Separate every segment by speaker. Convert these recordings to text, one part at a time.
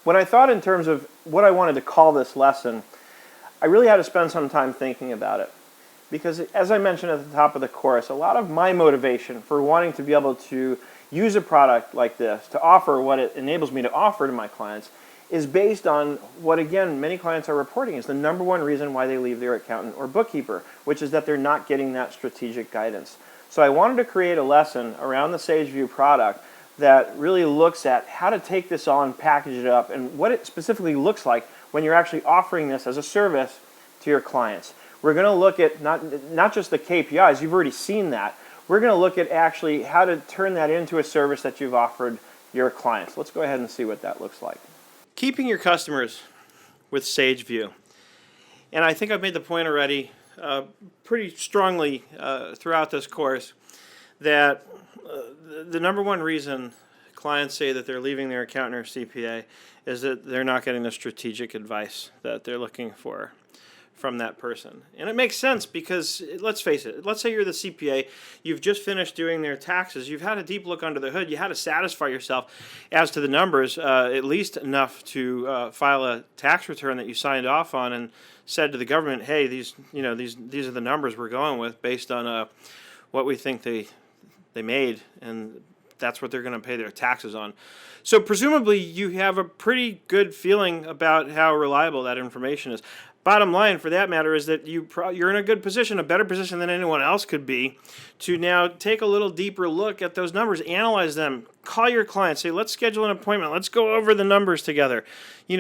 Speaker 1: When I thought in terms of what I wanted to call this lesson, I really had to spend some time thinking about it. Because as I mentioned at the top of the course, a lot of my motivation for wanting to be able to use a product like this to offer what it enables me to offer to my clients is based on what, again, many clients are reporting is the number one reason why they leave their accountant or bookkeeper, which is that they're not getting that strategic guidance. So I wanted to create a lesson around the SageView product that really looks at how to take this on, package it up, and what it specifically looks like when you're actually offering this as a service to your clients. We're going to look at not just the KPIs, you've already seen that. We're going to look at actually how to turn that into a service that you've offered your clients. Let's go ahead and see what that looks like. Keeping your customers with SageView. And I think I've made the point already pretty strongly throughout this course that the number one reason clients say that they're leaving their accountant or CPA is that they're not getting the strategic advice that they're looking for from that person. And it makes sense because, let's face it, let's say you're the CPA, you've just finished doing their taxes, you've had a deep look under the hood, you had to satisfy yourself as to the numbers, at least enough to file a tax return that you signed off on and said to the government, hey, these are the numbers we're going with based on what we think they made, and that's what they're going to pay their taxes on. So presumably you have a pretty good feeling about how reliable that information is. Bottom line, for that matter, is that you're in a good position, a better position than anyone else could be, to now take a little deeper look at those numbers, analyze them, call your client, say, let's schedule an appointment, let's go over the numbers together,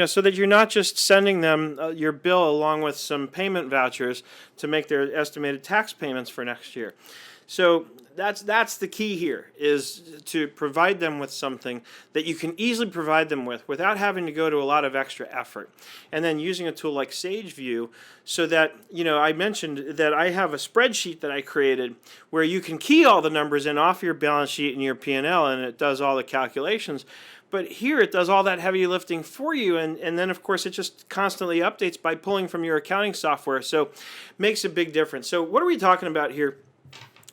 Speaker 1: so that you're not just sending them your bill along with some payment vouchers to make their estimated tax payments for next year. So that's the key here, is to provide them with something that you can easily provide them with without having to go to a lot of extra effort. And then using a tool like SageView so that, I mentioned that I have a spreadsheet that I created where you can key all the numbers in off your balance sheet and your P&L, and it does all the calculations. But here it does all that heavy lifting for you, and then of course it just constantly updates by pulling from your accounting software. So makes a big difference. So what are we talking about here?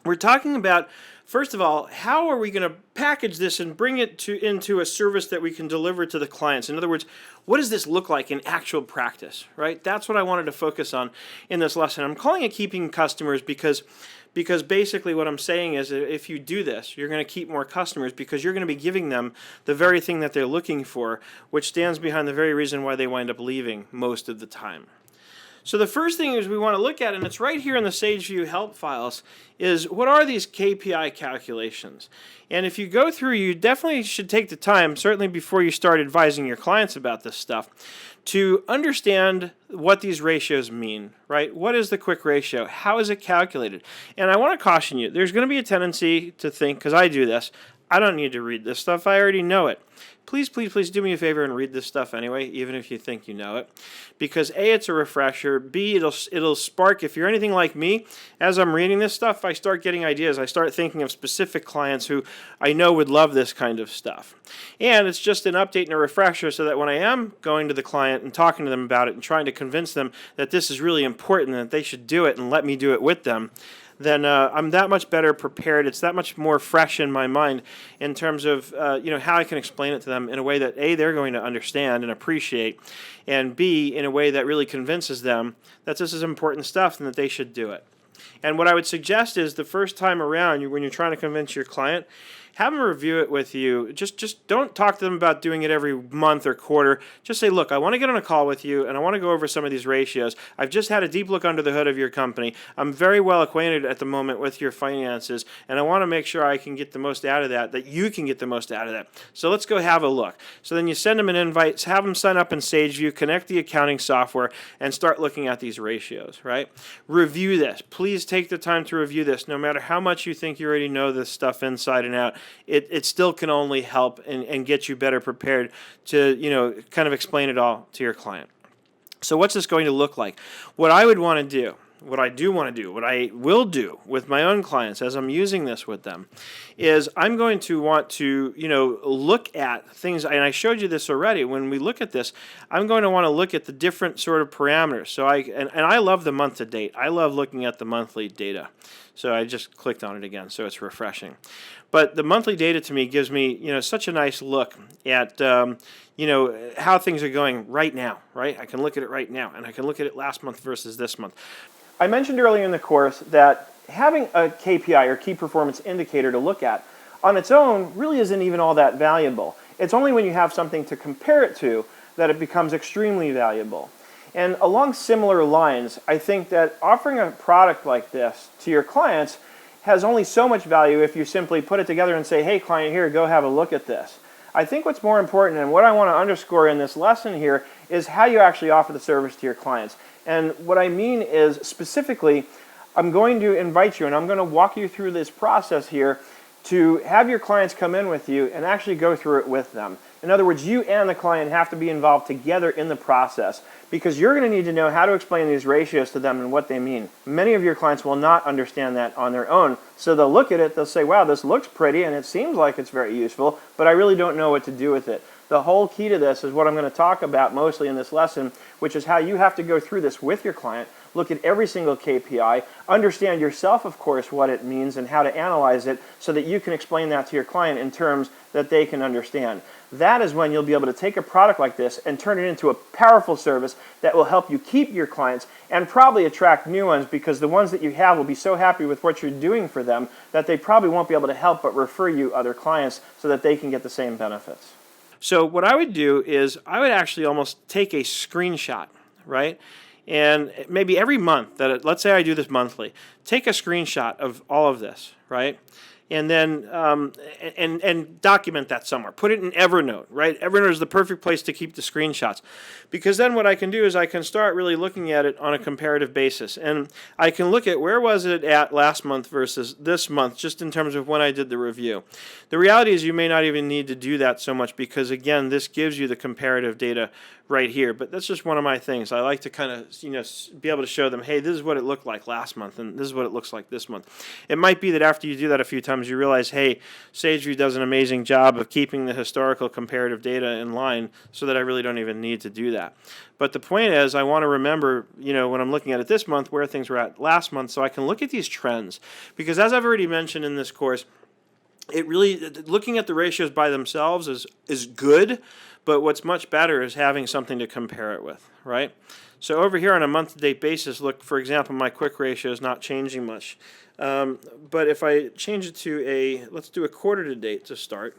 Speaker 1: We're talking about, first of all, how are we going to package this and bring it into a service that we can deliver to the clients? In other words, what does this look like in actual practice, right? That's what I wanted to focus on in this lesson. I'm calling it keeping customers because basically what I'm saying is that if you do this, you're going to keep more customers because you're going to be giving them the very thing that they're looking for, which stands behind the very reason why they wind up leaving most of the time. So the first thing is we want to look at, and it's right here in the SageView help files, is what are these KPI calculations? And if you go through, you definitely should take the time, certainly before you start advising your clients about this stuff, to understand what these ratios mean, right? What is the quick ratio? How is it calculated? And I want to caution you, there's going to be a tendency to think, because I do this, I don't need to read this stuff, I already know it. Please, please, please do me a favor and read this stuff anyway, even if you think you know it. Because A, it's a refresher. B, it'll spark, if you're anything like me, as I'm reading this stuff, I start getting ideas. I start thinking of specific clients who I know would love this kind of stuff. And it's just an update and a refresher so that when I am going to the client and talking to them about it and trying to convince them that this is really important and that they should do it and let me do it with them, then I'm that much better prepared. It's that much more fresh in my mind in terms of how I can explain it to them in a way that A, they're going to understand and appreciate, and B, in a way that really convinces them that this is important stuff and that they should do it. And what I would suggest is the first time around, when you're trying to convince your client, have them review it with you. Just don't talk to them about doing it every month or quarter. Just say, look, I want to get on a call with you, and I want to go over some of these ratios. I've just had a deep look under the hood of your company. I'm very well acquainted at the moment with your finances, and I want to make sure I can get the most out of that you can get the most out of that. So let's go have a look. So then you send them an invite, have them sign up in SageView, connect the accounting software, and start looking at these ratios, right? Review this. Please take the time to review this. No matter how much you think you already know this stuff inside and out, it still can only help and get you better prepared to, kind of explain it all to your client. So what's this going to look like? What I would want to do, what I do want to do, what I will do with my own clients as I'm using this with them, is I'm going to want to, look at things, and I showed you this already. When we look at this, I'm going to want to look at the different sort of parameters. So I love the month to date. I love looking at the monthly data. So I just clicked on it again, so it's refreshing. But the monthly data to me gives me, such a nice look at, how things are going right now, right? I can look at it right now, and I can look at it last month versus this month. I mentioned earlier in the course that having a KPI or key performance indicator to look at on its own really isn't even all that valuable. It's only when you have something to compare it to that it becomes extremely valuable. And along similar lines, I think that offering a product like this to your clients has only so much value if you simply put it together and say, hey client, here, go have a look at this. I think what's more important and what I want to underscore in this lesson here is how you actually offer the service to your clients. And what I mean is specifically, I'm going to invite you and I'm going to walk you through this process here to have your clients come in with you and actually go through it with them. In other words, you and the client have to be involved together in the process because you're going to need to know how to explain these ratios to them and what they mean. Many of your clients will not understand that on their own, so they'll look at it, they'll say, wow, this looks pretty and it seems like it's very useful, but I really don't know what to do with it. The whole key to this is what I'm going to talk about mostly in this lesson, which is how you have to go through this with your client, look at every single KPI, understand yourself, of course, what it means and how to analyze it so that you can explain that to your client in terms that they can understand. That is when you'll be able to take a product like this and turn it into a powerful service that will help you keep your clients and probably attract new ones because the ones that you have will be so happy with what you're doing for them that they probably won't be able to help but refer you other clients so that they can get the same benefits. So what I would do is I would actually almost take a screenshot, right? And maybe every month, let's say I do this monthly, take a screenshot of all of this, right? And then and document that somewhere. Put it in Evernote, right? Evernote is the perfect place to keep the screenshots because then what I can do is I can start really looking at it on a comparative basis. And I can look at where was it at last month versus this month just in terms of when I did the review. The reality is you may not even need to do that so much because, again, this gives you the comparative data right here. But that's just one of my things. I like to kind of be able to show them, hey, this is what it looked like last month and this is what it looks like this month. It might be that after you do that a few times you realize, hey, SageView does an amazing job of keeping the historical comparative data in line so that I really don't even need to do that. But the point is I want to remember, when I'm looking at it this month, where things were at last month so I can look at these trends. Because as I've already mentioned in this course, it really, looking at the ratios by themselves is good, but what's much better is having something to compare it with, right? So over here on a month-to-date basis, look, for example, my quick ratio is not changing much. But if I change it to let's do a quarter-to-date to start.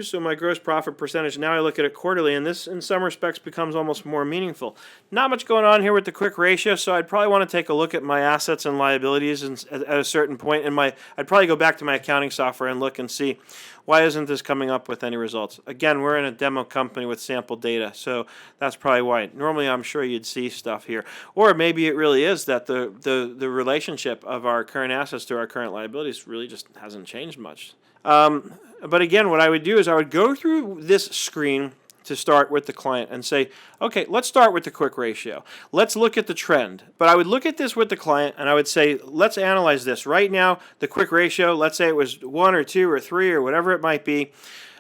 Speaker 1: So my gross profit percentage, now I look at it quarterly, and this in some respects becomes almost more meaningful. Not much going on here with the quick ratio, so I'd probably want to take a look at my assets and liabilities at a certain point. I'd probably go back to my accounting software and look and see, why isn't this coming up with any results? Again, we're in a demo company with sample data, so that's probably why. Normally, I'm sure you'd see stuff here. Or maybe it really is that the relationship of our current assets to our current liabilities really just hasn't changed much. But again, what I would do is I would go through this screen to start with the client and say, okay, let's start with the quick ratio. Let's look at the trend. But I would look at this with the client and I would say, let's analyze this. Right now, the quick ratio, let's say it was 1 or 2 or 3 or whatever it might be.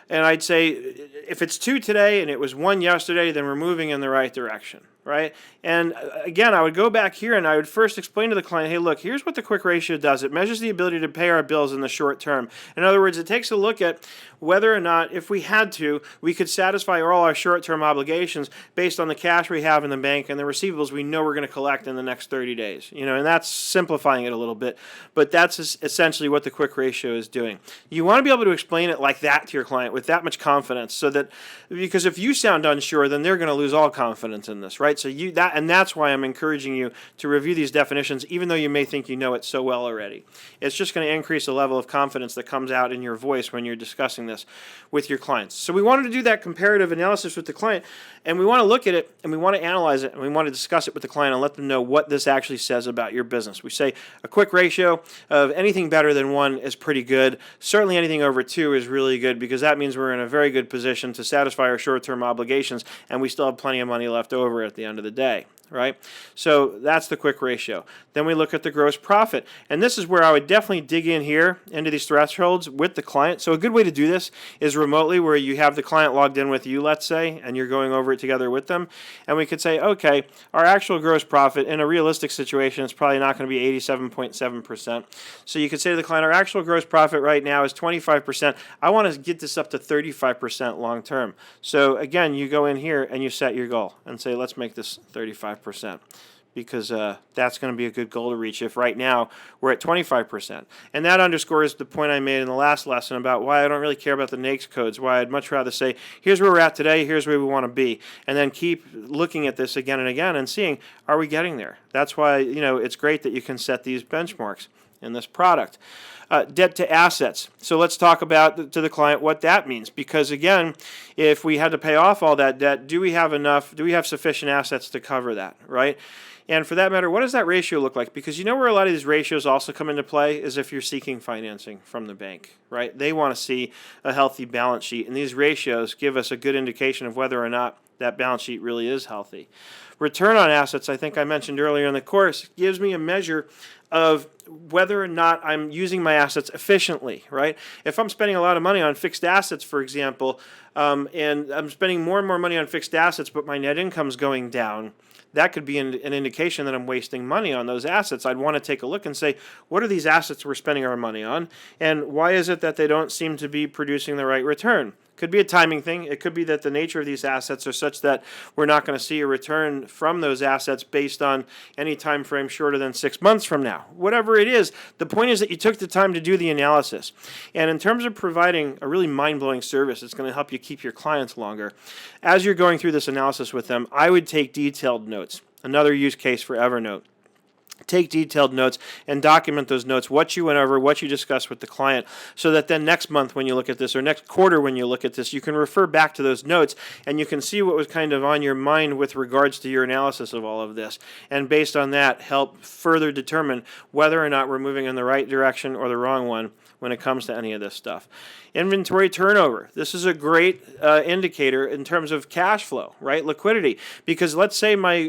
Speaker 1: And I'd say, if it's 2 today and it was 1 yesterday, then we're moving in the right direction, right? And again, I would go back here and I would first explain to the client, hey, look, here's what the quick ratio does. It measures the ability to pay our bills in the short term. In other words, it takes a look at whether or not, if we had to, we could satisfy all our short-term obligations based on the cash we have in the bank and the receivables we know we're going to collect in the next 30 days. And that's simplifying it a little bit, but that's essentially what the quick ratio is doing. You want to be able to explain it like that to your client with that much confidence, so that, because if you sound unsure, then they're going to lose all confidence in this, right? So that's why I'm encouraging you to review these definitions, even though you may think you know it so well already. It's just going to increase the level of confidence that comes out in your voice when you're discussing this with your clients. So we wanted to do that comparative analysis with the client, and we want to look at it, and we want to analyze it, and we want to discuss it with the client and let them know what this actually says about your business. We say a quick ratio of anything better than 1 is pretty good. Certainly anything over 2 is really good, because that means we're in a very good position to satisfy our short-term obligations, and we still have plenty of money left over at the end of the day. right? So that's the quick ratio. Then we look at the gross profit. And this is where I would definitely dig in here into these thresholds with the client. So a good way to do this is remotely, where you have the client logged in with you, let's say, and you're going over it together with them. And we could say, okay, our actual gross profit in a realistic situation is probably not going to be 87.7%. So you could say to the client, our actual gross profit right now is 25%. I want to get this up to 35% long term. So again, you go in here and you set your goal and say, let's make this 35%. Because that's going to be a good goal to reach if right now we're at 25%. And that underscores the point I made in the last lesson about why I don't really care about the NAICS codes, why I'd much rather say, here's where we're at today, here's where we want to be, and then keep looking at this again and again and seeing, are we getting there? That's why, it's great that you can set these benchmarks in this product. Debt to assets. So let's talk about to the client what that means. Because again, if we had to pay off all that debt, do we have sufficient assets to cover that, right? And for that matter, what does that ratio look like? Because where a lot of these ratios also come into play is if you're seeking financing from the bank, right? They want to see a healthy balance sheet, and these ratios give us a good indication of whether or not that balance sheet really is healthy. Return on assets, I think I mentioned earlier in the course, gives me a measure of whether or not I'm using my assets efficiently, right? If I'm spending a lot of money on fixed assets, for example, and I'm spending more and more money on fixed assets, but my net income's going down, that could be an indication that I'm wasting money on those assets. I'd want to take a look and say, what are these assets we're spending our money on, and why is it that they don't seem to be producing the right return? Could be a timing thing. It could be that the nature of these assets are such that we're not going to see a return from those assets based on any time frame shorter than 6 months from now. Whatever it is, the point is that you took the time to do the analysis. And in terms of providing a really mind-blowing service, it's going to help you keep your clients longer. As you're going through this analysis with them, I would take detailed notes. Another use case for Evernote. Take detailed notes and document those notes, what you went over, what you discussed with the client, so that then next month when you look at this, or next quarter when you look at this, you can refer back to those notes and you can see what was kind of on your mind with regards to your analysis of all of this. And based on that, help further determine whether or not we're moving in the right direction or the wrong one when it comes to any of this stuff. Inventory turnover. This is a great indicator in terms of cash flow, right? Liquidity. Because let's say my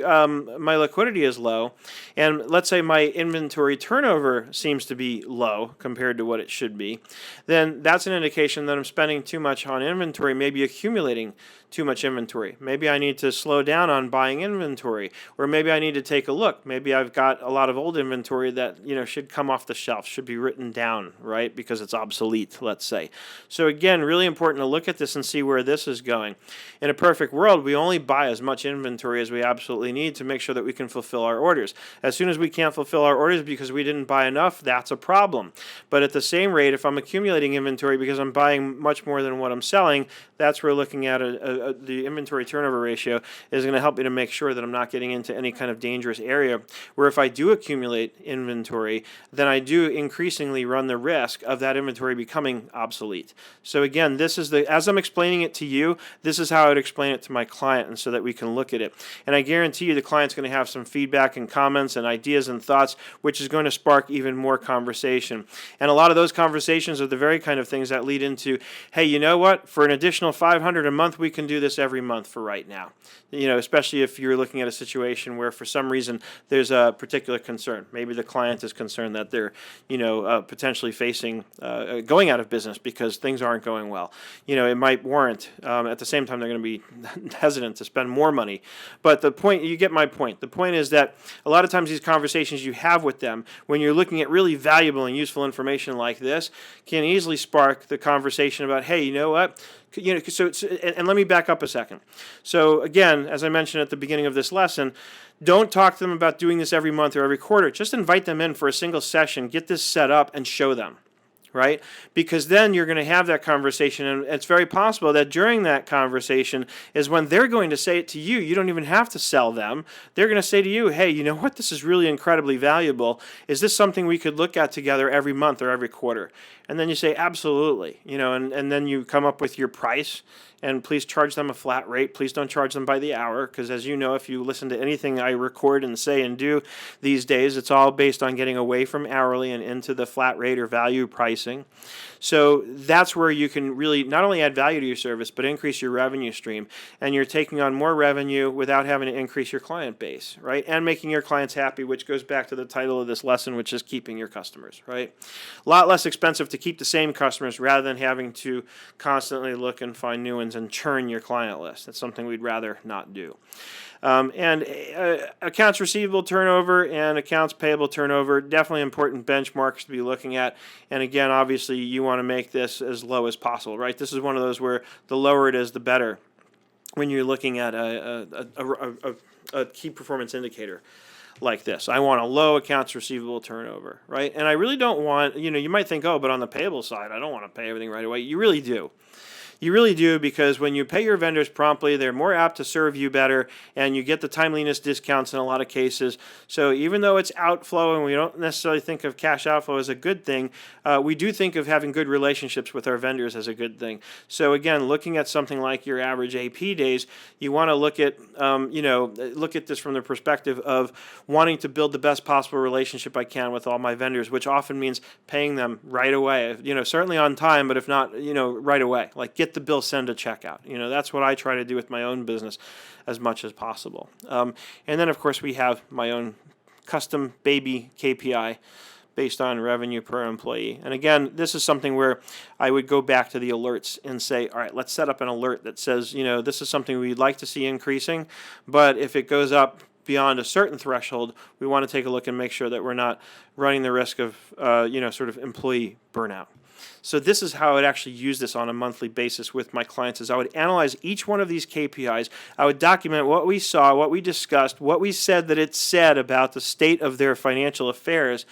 Speaker 1: liquidity is low, and let's say my inventory turnover seems to be low compared to what it should be, then that's an indication that I'm spending too much on inventory, maybe accumulating too much inventory. Maybe I need to slow down on buying inventory, or maybe I need to take a look. Maybe I've got a lot of old inventory that should come off the shelf, should be written down, right? Because it's obsolete, let's say. So again, really important to look at this and see where this is going. In a perfect world, we only buy as much inventory as we absolutely need to make sure that we can fulfill our orders. As soon as we can't fulfill our orders because we didn't buy enough, that's a problem. But at the same rate, if I'm accumulating inventory because I'm buying much more than what I'm selling, that's where looking at the inventory turnover ratio is going to help me to make sure that I'm not getting into any kind of dangerous area where if I do accumulate inventory, then I do increasingly run the risk of that inventory becoming obsolete. So again, this is as I'm explaining it to you, this is how I would explain it to my client, and so that we can look at it. And I guarantee you the client's going to have some feedback and comments and ideas and thoughts, which is going to spark even more conversation. And a lot of those conversations are the very kind of things that lead into, hey, you know what? For an additional $500 a month, we can do this every month for right now. Especially if you're looking at a situation where for some reason there's a particular concern. Maybe the client is concerned that they're, potentially facing going out of business because things aren't going well. It might warrant, at the same time, they're going to be hesitant to spend more money. But you get my point. The point is that a lot of times these conversations you have with them, when you're looking at really valuable and useful information like this, can easily spark the conversation about, hey, you know what? And let me back up a second. So again, as I mentioned at the beginning of this lesson, don't talk to them about doing this every month or every quarter. Just invite them in for a single session, get this set up, and show them. Right? Because then you're going to have that conversation, and it's very possible that during that conversation is when they're going to say it to you. You don't even have to sell them. They're going to say to you, hey, you know what? This is really incredibly valuable. Is this something we could look at together every month or every quarter? And then you say, absolutely. And then you come up with your price. And please charge them a flat rate. Please don't charge them by the hour, because as you know, if you listen to anything I record and say and do these days, it's all based on getting away from hourly and into the flat rate or value pricing. So that's where you can really not only add value to your service, but increase your revenue stream. And you're taking on more revenue without having to increase your client base, right? And making your clients happy, which goes back to the title of this lesson, which is keeping your customers, right? A lot less expensive to keep the same customers rather than having to constantly look and find new ones and churn your client list. That's something we'd rather not do. Accounts receivable turnover and accounts payable turnover, definitely important benchmarks to be looking at. And again, obviously, you want to make this as low as possible, right? This is one of those where the lower it is, the better when you're looking at a key performance indicator like this. I want a low accounts receivable turnover, right? And I really don't want, you might think, oh, but on the payable side, I don't want to pay everything right away. You really do. You really do, because when you pay your vendors promptly, they're more apt to serve you better, and you get the timeliness discounts in a lot of cases. So even though it's outflow and we don't necessarily think of cash outflow as a good thing, we do think of having good relationships with our vendors as a good thing. So again, looking at something like your average AP days, you want to look at this from the perspective of wanting to build the best possible relationship I can with all my vendors, which often means paying them right away. Certainly on time, but if not, right away. Like, get the bill, send a check out. That's what I try to do with my own business as much as possible. And then, of course, we have my own custom baby KPI based on revenue per employee. And again, this is something where I would go back to the alerts and say, all right, let's set up an alert that says, this is something we'd like to see increasing, but if it goes up beyond a certain threshold, we want to take a look and make sure that we're not running the risk of, sort of employee burnout. So this is how I would actually use this on a monthly basis with my clients, is I would analyze each one of these KPIs. I would document what we saw, what we discussed, what we said that it said about the state of their financial affairs,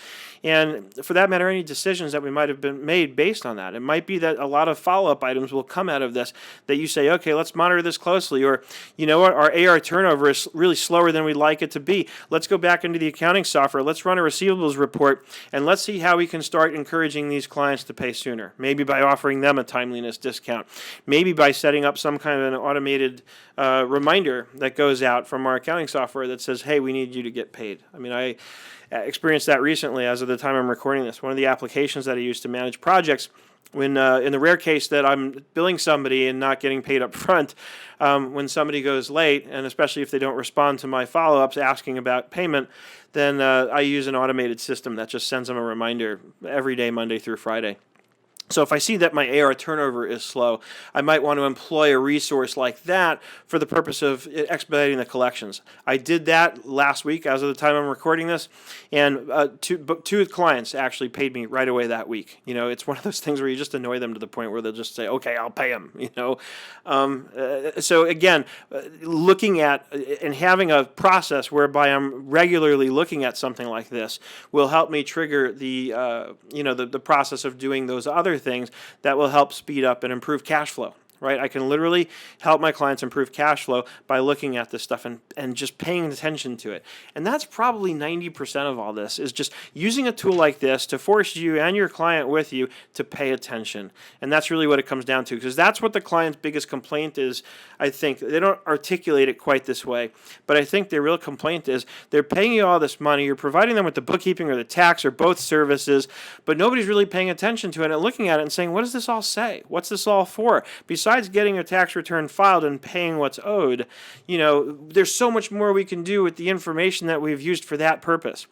Speaker 1: and for that matter, any decisions that we might have been made based on that. It might be that a lot of follow-up items will come out of this that you say, okay, let's monitor this closely, or you know what, our AR turnover is really slower than we'd like it to be. Let's go back into the accounting software, let's run a receivables report, and let's see how we can start encouraging these clients to pay sooner. Maybe by offering them a timeliness discount. Maybe by setting up some kind of an automated reminder that goes out from our accounting software that says, hey, we need you to get paid. I mean, I experienced that recently as of the time I'm recording this. One of the applications that I use to manage projects, when in the rare case that I'm billing somebody and not getting paid up front, when somebody goes late, and especially if they don't respond to my follow-ups asking about payment, then I use an automated system that just sends them a reminder every day, Monday through Friday. So if I see that my AR turnover is slow, I might want to employ a resource like that for the purpose of expediting the collections. I did that last week as of the time I'm recording this, and two clients actually paid me right away that week. It's one of those things where you just annoy them to the point where they'll just say, okay, I'll pay them. So again, looking at and having a process whereby I'm regularly looking at something like this will help me trigger the process of doing those other things that will help speed up and improve cash flow. Right? I can literally help my clients improve cash flow by looking at this stuff and just paying attention to it. And that's probably 90% of all this, is just using a tool like this to force you and your client with you to pay attention. And that's really what it comes down to, because that's what the client's biggest complaint is. I think they don't articulate it quite this way, but I think their real complaint is they're paying you all this money, you're providing them with the bookkeeping or the tax or both services, but nobody's really paying attention to it and looking at it and saying, what does this all say? What's this all for? Besides getting a tax return filed and paying what's owed, there's so much more we can do with the information that we've used for that purpose,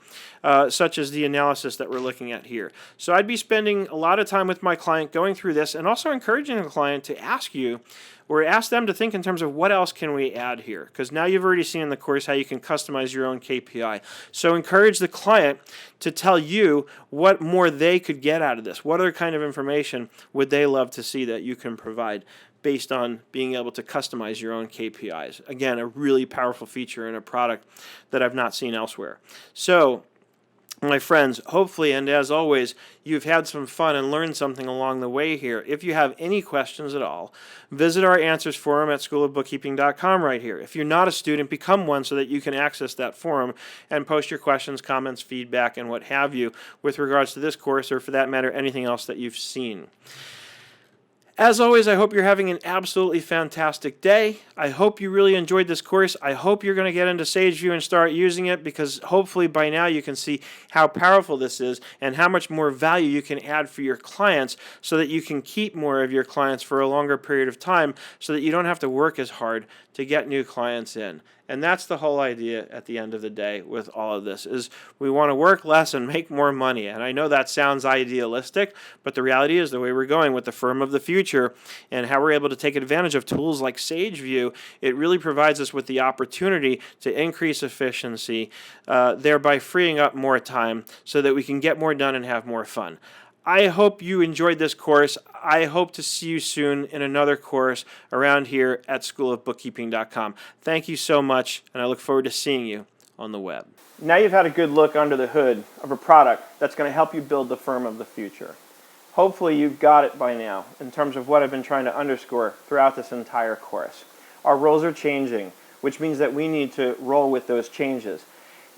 Speaker 1: such as the analysis that we're looking at here. So I'd be spending a lot of time with my client going through this, and also encouraging the client to ask them to think in terms of what else can we add here, because now you've already seen in the course how you can customize your own KPI. So encourage the client to tell you what more they could get out of this. What other kind of information would they love to see that you can provide based on being able to customize your own KPIs. Again, a really powerful feature in a product that I've not seen elsewhere. So, my friends, hopefully, and as always, you've had some fun and learned something along the way here. If you have any questions at all, visit our answers forum at schoolofbookkeeping.com right here. If you're not a student, become one so that you can access that forum and post your questions, comments, feedback, and what have you with regards to this course, or for that matter, anything else that you've seen. As always, I hope you're having an absolutely fantastic day. I hope you really enjoyed this course. I hope you're going to get into SageView and start using it, because hopefully by now you can see how powerful this is and how much more value you can add for your clients, so that you can keep more of your clients for a longer period of time, so that you don't have to work as hard to get new clients in. And that's the whole idea at the end of the day with all of this, is we want to work less and make more money. And I know that sounds idealistic, but the reality is the way we're going with the firm of the future and how we're able to take advantage of tools like SageView, it really provides us with the opportunity to increase efficiency, thereby freeing up more time so that we can get more done and have more fun. I hope you enjoyed this course. I hope to see you soon in another course around here at schoolofbookkeeping.com. Thank you so much, and I look forward to seeing you on the web. Now you've had a good look under the hood of a product that's going to help you build the firm of the future. Hopefully you've got it by now in terms of what I've been trying to underscore throughout this entire course. Our roles are changing, which means that we need to roll with those changes.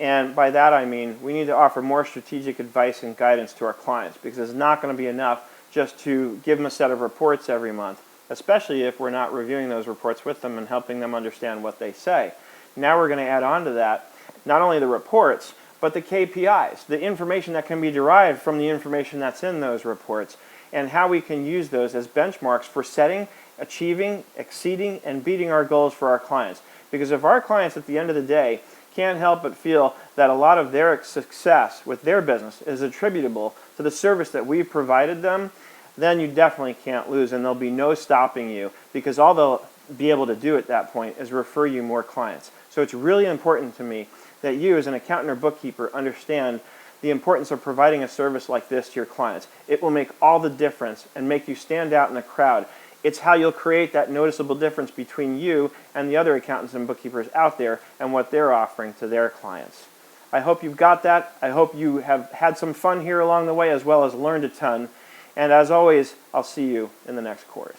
Speaker 1: And by that I mean we need to offer more strategic advice and guidance to our clients, because it's not going to be enough just to give them a set of reports every month, especially if we're not reviewing those reports with them and helping them understand what they say. Now we're going to add on to that not only the reports, but the KPIs, the information that can be derived from the information that's in those reports, and how we can use those as benchmarks for setting, achieving, exceeding, and beating our goals for our clients. Because if our clients at the end of the day can't help but feel that a lot of their success with their business is attributable to the service that we've provided them, then you definitely can't lose, and there'll be no stopping you, because all they'll be able to do at that point is refer you more clients. So it's really important to me that you as an accountant or bookkeeper understand the importance of providing a service like this to your clients. It will make all the difference and make you stand out in the crowd. It's how you'll create that noticeable difference between you and the other accountants and bookkeepers out there and what they're offering to their clients. I hope you've got that. I hope you have had some fun here along the way, as well as learned a ton. And as always, I'll see you in the next course.